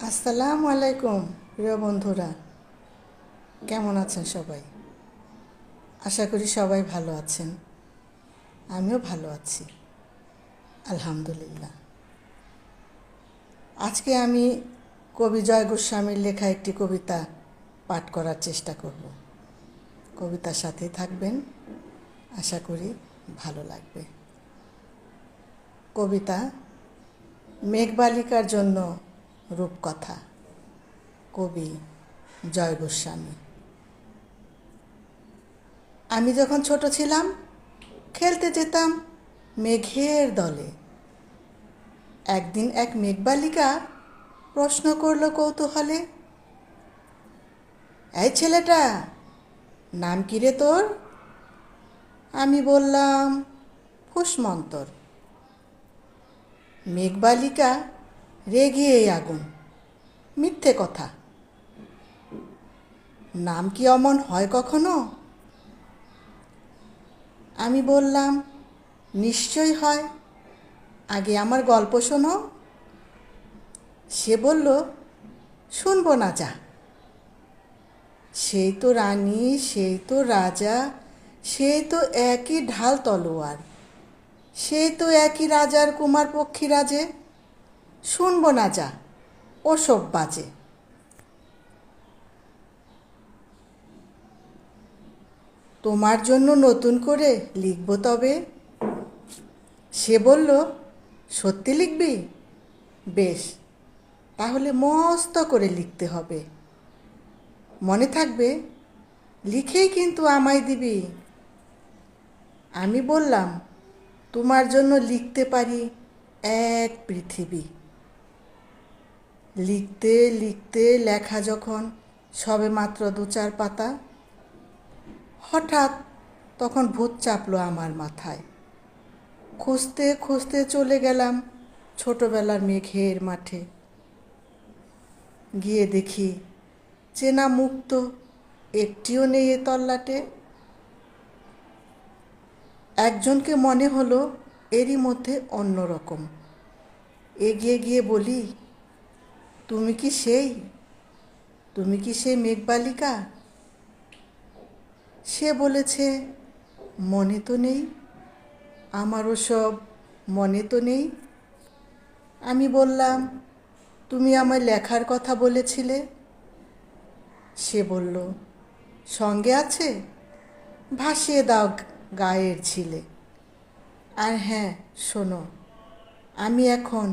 আসসালামু আলাইকুম প্রিয় বন্ধুরা, কেমন আছেন সবাই? আশা করি সবাই ভালো আছেন। আমিও ভালো আছি, আলহামদুলিল্লাহ। আজকে আমি কবি জয় গোস্বামীর লেখা একটি কবিতা পাঠ করার চেষ্টা করব। কবিতার সাথেই থাকবেন, আশা করি ভালো লাগবে। কবিতা মেঘবালিকার জন্য রূপকথা, কবি জয় গোস্বামী। আমি যখন ছোট ছিলাম খেলতে যেতাম মেঘের দলে। একদিন এক মেঘবালিকা প্রশ্ন করল কৌতূহলে, এই ছেলেটা, নাম কি রে তোর? আমি বললাম, ফুসমন্তর। মেঘবালিকা রেগে আগুন, মিথ্যে কথা, নাম কি অমন হয় কখনো? আমি বললাম, নিশ্চয় হয়, আগে আমার গল্প শোনো। সে বলল, শুনবো না যা। সেই তো রানী, সেই তো রাজা, সেই তো একই ঢাল তলোয়ার, সেই তো একই রাজার কুমার পক্ষীরাজে। শুনবো না যা, ওসব বাজে। তোমার জন্য নতুন করে লিখব তবে। সে বলল, সত্যি লিখবি? বেশ, তাহলে মস্ত করে লিখতে হবে। মনে থাকবে, লিখেই কিন্তু আমায় দিবি। আমি বললাম, তোমার জন্য লিখতে পারি এক পৃথিবী। লিখতে লিখতে লেখা যখন সবে মাত্র 2-4 পাতা, হঠাৎ তখন ভূত চাপলো আমার মাথায়। খুঁজতে খুঁজতে চলে গেলাম ছোটবেলার মেঘের মাঠে। গিয়ে দেখি চেনা মুখ তো একটিও নেই এ তল্লাটে। একজনকে মনে হলো এরই মধ্যে অন্যরকম। এগিয়ে গিয়ে বলি, তুমি কি সেই, তুমি কি সেই মেঘবালিকা? সে বলেছে, মনে তো নেই, আমারও সব মনে তো নেই। আমি বললাম, তুমি আমায় লেখার কথা বলেছিলে। সে বলল, সঙ্গে আছে, ভাসিয়ে দাও গায়ের ছিলে। আর হ্যাঁ শোনো, আমি এখন